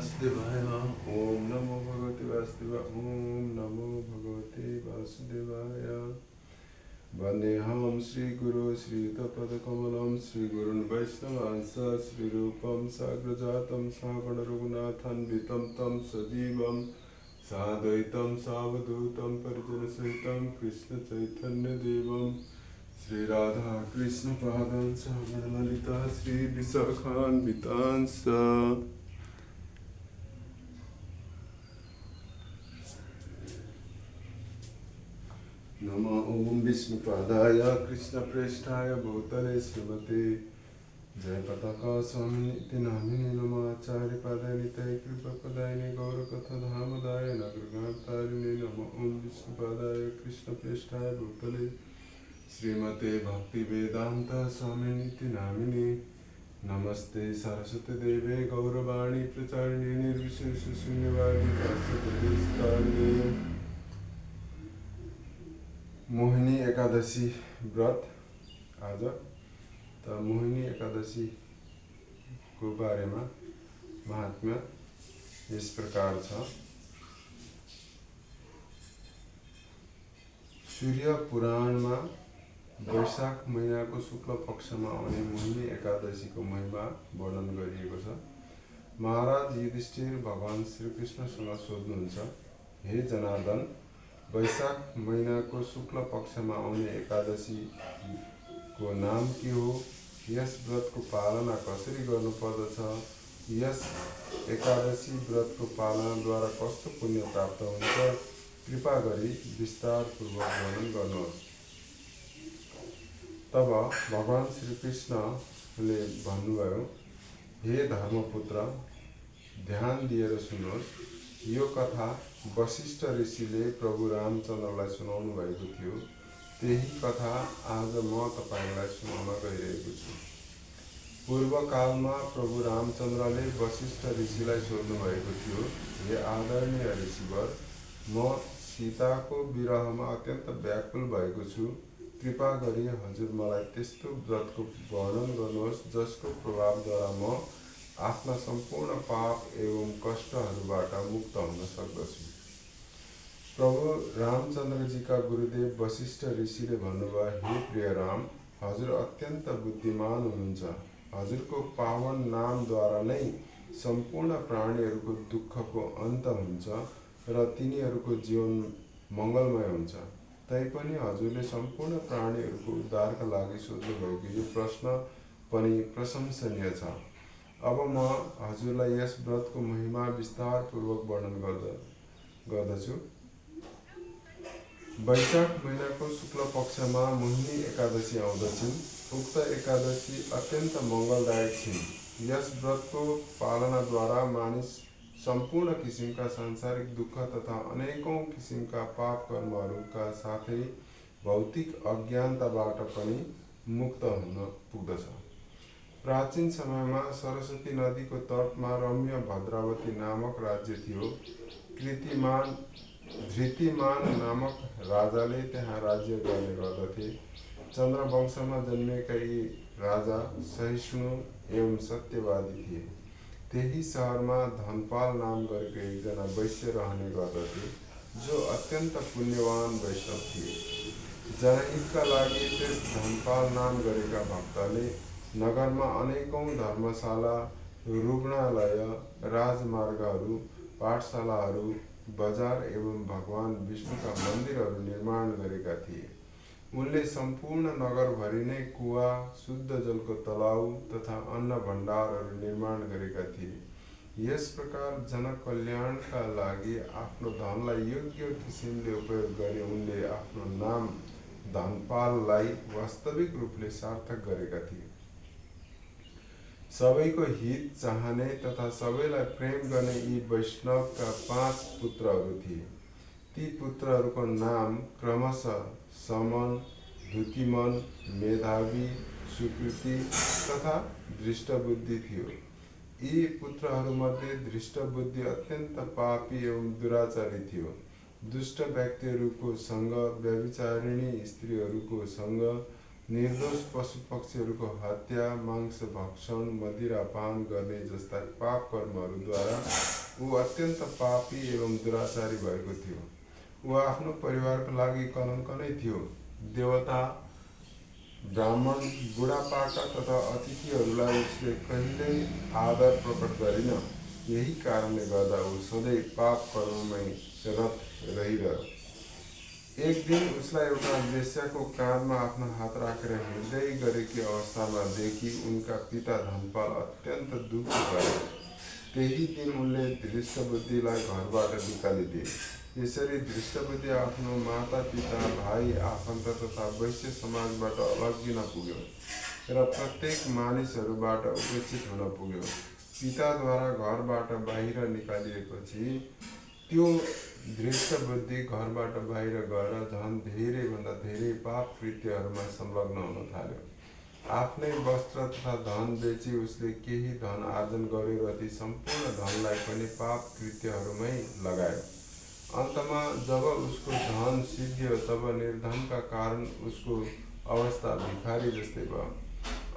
वासुदेवाय। ओम नमो भगवते वासुदेवाय। ओम नमो भगवते वासुदेवाय। वन्देऽहं श्रीगुरो श्रीयुतपदकमलं श्रीगुरुन् वैष्णवांश श्रीरूपं साग्रजातं सहगणरघुनाथान्वितं तं सजीवं साद्वैतं सावधूतं परिजनसहितं कृष्णचैतन्यदेवं श्रीराधा कृष्णपादान् सहगणललिता श्रीविशाखान्वितांश्च। नमो ओम विष्णुपादाय कृष्णप्रेष्ठाय भूतले श्रीमते जयपताका स्वामिनिति नामिने नमः आचार्यपादाय निताय कृपापदायिने गौरकथाधामदाय नगरगातारिणे नमो ओम विष्णुपादाय कृष्णप्रेष्ठाय भूतले श्रीमते भक्तिवेदांत स्वामिनिति नामिने नमस्ते सरस्वती देवे गौरवाणी प्रचारिणे निर्विशेष शून्यवादी काश्यपदेशतारिणे। मोहिनी एकादशी व्रत आज त मोहिनी एकादशी को बारेमा महात्म्य यस प्रकार छ। सूर्य पुराणमा वैशाख महिनाको शुक्ल पक्षमा आउने मोहिनी एकादशीको महिमा वर्णन गरिएको छ। महाराज युधिष्ठिर भगवान श्रीकृष्णसँग सोध्नुहुन्छ, हे जनार्दन, वैशाख महिनाको शुक्ल पक्षमा आउने एकादशीको नाम के हो? यस व्रतको पालना कसरी गर्नुपर्दछ? यस एकादशी व्रतको पालनाद्वारा कस्तो पुण्य प्राप्त हुन्छ? कृपा गरी विस्तारपूर्वक वर्णन गर्नुहोस्। तब भगवान श्रीकृष्णले भन्नुभयो, हे धर्मपुत्र, ध्यान दिएर सुन्नुहोस्। यो कथा वशिष्ठ ऋषिले प्रभु रामचन्द्रलाई सुनाउनु भएको थियो। त्यही कथा आज म तपाईलाई सुनाउन गइरहेको छु। पूर्व कालमा प्रभु रामचन्द्रले वशिष्ठ ऋषिलाई सोध्नु भएको थियो, हे आदरणीय ऋषिवर, म सीताको विरहमा अत्यन्त व्याकुल भएको छु। कृपा गरी हजुर मलाई त्यस्तो व्रतको वर्णन गर्नुहोस् जसको प्रभावद्वारा म आफ्ना सम्पूर्ण पाप एवं कष्टहरूबाट मुक्त हुन सक्दछु। प्रभु रामचन्द्रजीका गुरुदेव वशिष्ठ ऋषिले भन्नुभयो, हे प्रिय राम, हजुर अत्यन्त बुद्धिमान हुनुहुन्छ। हजुरको पावन नामद्वारा नै सम्पूर्ण प्राणीहरूको दुःखको अन्त हुन्छ र तिनीहरूको जीवन मङ्गलमय हुन्छ। तैपनि हजुरले सम्पूर्ण प्राणीहरूको उद्धारका लागि सोध्नु भएको यो प्रश्न पनि प्रशंसनीय छ। अब म हजुरलाई यस व्रतको महिमा विस्तारपूर्वक वर्णन गर्दछु। वैशाख महिनाको शुक्ल पक्षमा मोहिनी एकादशी आउँदछिन्। उक्त एकादशी अत्यन्त मङ्गलदायक छिन्। यस व्रतको पालनाद्वारा मानिस सम्पूर्ण किसिमका सांसारिक दुःख तथा अनेकौं किसिमका पाप कर्महरूका साथै भौतिक अज्ञानताबाट पनि मुक्त हुन पुग्दछ। प्राचीन समयमा सरस्वती नदीको तटमा रम्य भद्रावती नामक राज्य थियो। धृतिमान नामक राजाले त्यहाँ राज्य गर्ने गर्दथे। चन्द्रवंशमा जन्मेका यी राजा सहिष्णु एवं सत्यवादी थिए। त्यही शहरमा धनपाल नाम गरेको एकजना वैश्य रहने गर्दथे, जो अत्यन्त पुण्यवान वैष्णव थिए। जनहितका लागि त्यस धनपाल नाम गरेका भक्तले नगरमा अनेकौं धर्मशाला, रुग्णालय, राजमार्गहरू, पाठशालाहरू, बजार एवं भगवान विष्णुका मन्दिरहरू निर्माण गरेका थिए। उनले सम्पूर्ण नगरभरि नै कुवा, शुद्ध जलको तलाउ तथा अन्न भण्डारहरू निर्माण गरेका थिए। यस प्रकार जनकल्याणका लागि आफ्नो धनलाई योग्य किसिमले उपयोग गरी उनले आफ्नो नाम धनपाललाई वास्तविक रूपले सार्थक गरेका थिए। सबैको हित चाहने तथा सबैलाई प्रेम गर्ने यी वैष्णवका 5 पुत्रहरू थिए। ती पुत्रहरूको नाम क्रमशः समन, द्युतिमन, मेधावी, सुकृति तथा दृष्टबुद्धि थियो। यी पुत्रहरूमध्ये दृष्टबुद्धि अत्यन्त पापी एवं दुराचारी थियो। दुष्ट व्यक्तिहरूको सँग, व्यभिचारिणी स्त्रीहरूको सँग, निर्दोष पशु पक्षीहरूको हत्या, मांस भक्षण, मदिरा पान गर्ने जस्ता पाप कर्महरूद्वारा ऊ अत्यन्त पापी एवं दुराचारी भएको थियो। ऊ आफ्नो परिवारको लागि कलङ्क नै थियो। देवता, ब्राह्मण, बुढापाका तथा अतिथिहरूलाई उसले कहिल्यै आदर प्रकट गरिन। यही कारणले गर्दा ऊ सधैँ पाप कर्ममै रत रहिरह्यो। एक दिन उसलाई एउटा वेश्याको काँधमा आफ्नो हात राखेर हिँड्दै गरेकी अवस्थामा देखि उनका पिता धनपाल अत्यन्त दुःखी भए। त्यही दिन उनले धृष्टबुद्धिलाई घरबाट निकालिदिए। यसरी धृष्टबुद्धि आफ्नो माता पिता, भाइ, आफन्त तथा वैश्य समाजबाट अलग्गिन पुग्यो र प्रत्येक मानिसहरूबाट उपेक्षित हुन पुग्यो। पिताद्वारा घरबाट बाहिर निकालिएपछि त्यो धृष्टबुद्धि घरबाट बाहिर गएर झन् धेरैभन्दा धेरै पाप कृत्यहरूमा संलग्न हुन थाल्यो। आफ्नै वस्त्र तथा धन बेची उसले केही धन आर्जन गर्यो र ती सम्पूर्ण धनलाई पनि पाप कृत्यहरूमै लगायो। अन्तमा जब उसको धन सिद्धियो तब निर्धनका कारण उसको अवस्था भिखारी जस्तै भयो।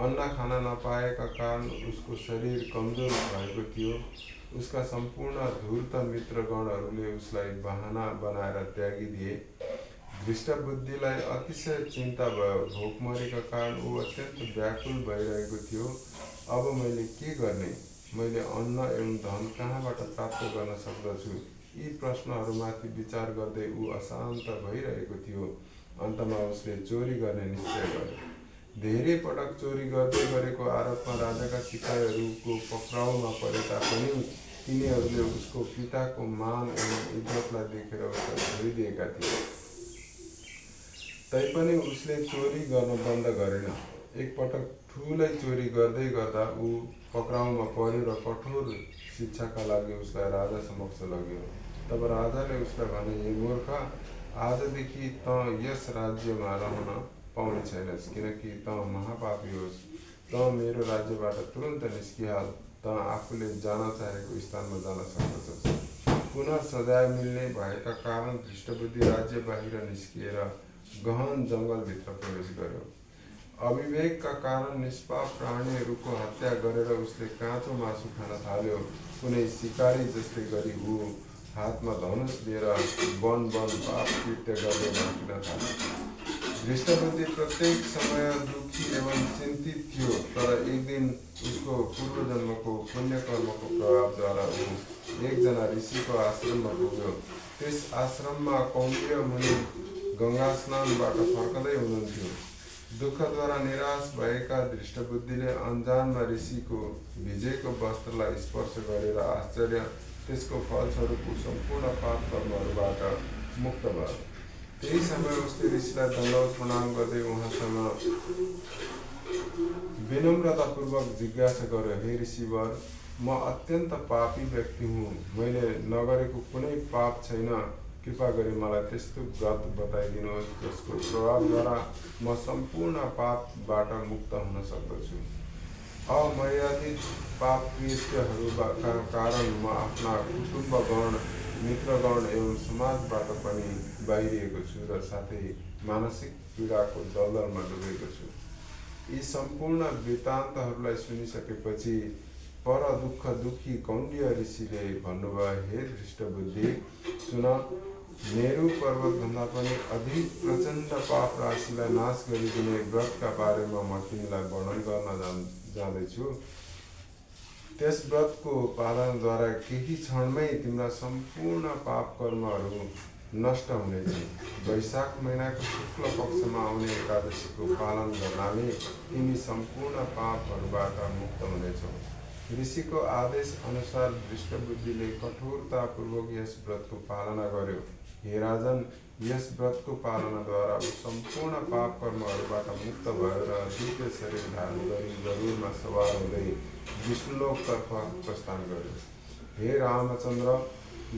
अन्न खान नपाएका कारण उसको शरीर कमजोर भएको थियो। उसका सम्पूर्ण धूर्त मित्रगणहरूले उसलाई बहाना बनाएर त्यागिदिए। धृष्टबुद्धिलाई अतिशय चिन्ता भयो। भोकमरीका कारण ऊ अत्यन्त व्याकुल भइरहेको थियो। अब मैले के गर्ने? मैले अन्न एवं धन कहाँबाट प्राप्त गर्न सक्दछु? यी प्रश्नहरूमाथि विचार गर्दै ऊ अशान्त भइरहेको थियो। अन्तमा उसले चोरी गर्ने निश्चय गर्यो। धेरै पटक चोरी गर्दै गरेको आरोपमा राजाका सिपाहीहरूको पक्राउमा परे तापनि तिनीहरूले उसको पिताको मान एवं इज्जतलाई देखेर उसलाई छोडिदिएका थिए। तैपनि उसले चोरी गर्न बन्द गरेन। एकपटक ठुलै चोरी गर्दै गर्दा ऊ पक्राउमा पर्यो र कठोर शिक्षाका लागि उसलाई राजा समक्ष लग्यो। तब राजाले उसलाई भने, हे मूर्ख, आजदेखि त यस राज्यमा रहन पाउने छैनस्, किनकि त महापापी होस्। त मेरो राज्यबाट तुरन्त निस्किहाल, त आफूले जान चाहेको स्थानमा जान सक्दछस्। पुनः सजाय मिल्ने भएका कारण धृष्टबुद्धि राज्य बाहिर निस्किएर गहन जङ्गलभित्र प्रवेश गर्यो। अविवेकका कारण निष्पाप प्राणीहरूको हत्या गरेर उसले काँचो मासु खान थाल्यो। कुनै शिकारी जस्तै गरी ऊ हातमा धनुष लिएर वन पाप कृत्य गर्दै भड्किन थाल्यो। धृष्टबुद्धि प्रत्येक समय दुखी एवं चिन्तित थियो। तर एक दिन उसको पूर्वजन्मको पुण्यकर्मको प्रभावद्वारा ऊ एकजना ऋषिको आश्रममा पुग्यो। त्यस आश्रममा कौन्डिन्य मुनि गङ्गा स्नानबाट फर्कँदै हुनुहुन्थ्यो। दुःखद्वारा निराश भएका धृष्टबुद्धिले अन्जानमा ऋषिको भिजेको वस्त्रलाई स्पर्श गरेर आश्चर्य, त्यसको फलस्वरूप सम्पूर्ण पाप कर्महरूबाट मुक्त भयो। त्यही समय उसले ऋषिलाई दण्डवत प्रणाम गर्दै उहाँसँग विनम्रतापूर्वक जिज्ञासा गर्यो, हे ऋषिवर, म अत्यन्त पापी व्यक्ति हुँ। मैले नगरेको कुनै पाप छैन। कृपा गरी मलाई त्यस्तो व्रत बताइदिनुहोस् जसको प्रभावद्वारा म सम्पूर्ण पापबाट मुक्त हुन सक्दछु। अमर्यादित पाप कृत्यहरूका कारण म आफ्ना कुटुम्बगण, मित्रगण एवं समाजबाट पनि बाहिरिएको छु र साथै मानसिक पीडाको दलदलमा डुबेको छु। यी सम्पूर्ण वृत्तान्तहरूलाई सुनिसकेपछि पर दुःख दुखी कौन्डिन्य ऋषिले भन्नुभयो, हे धृष्टबुद्धि, सुन, मेरु पर्वतभन्दा पनि अधिक प्रचण्ड पाप राशिलाई नाश गरिदिने व्रतका बारेमा म तिमीलाई वर्णन गर्न जाँदैछु। त्यस व्रतको पालनद्वारा केही क्षणमै तिम्रा सम्पूर्ण पाप कर्महरू नष्ट हुनेछन्। वैशाख महिनाको शुक्ल पक्षमा आउने एकादशीको पालन गर्नाले तिमी सम्पूर्ण पापहरूबाट मुक्त हुनेछौ। ऋषिको आदेश अनुसार धृष्टबुद्धिले कठोरतापूर्वक यस व्रतको पालना गर्यो। हे राजन, यस व्रतको पालनाद्वारा सम्पूर्ण पाप कर्महरूबाट मुक्त भएर दिव्य शरीर धारण गरी गरुडमा सवार हुँदै विष्णुलोकतर्फ प्रस्थान गर्यो। हे रामचन्द्र,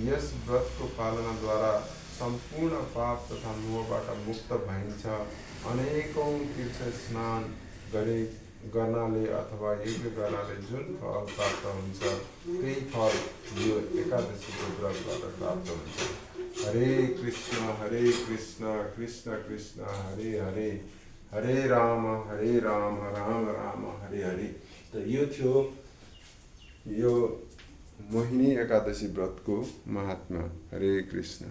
यस व्रतको पालनाद्वारा सम्पूर्ण पाप तथा मोहबाट मुक्त भइन्छ। अनेकौं तीर्थ स्नान गर्नाले अथवा यज्ञ गर्नाले जुन फल प्राप्त हुन्छ त्यही फल यो एकादशीको व्रतबाट प्राप्त हुन्छ। हरे कृष्ण कृष्ण कृष्ण हरे हरे, हरे राम राम राम हरे हरे। त यो थियो यो मोहिनी एकादशी व्रतको महात्म्य। हरे कृष्ण।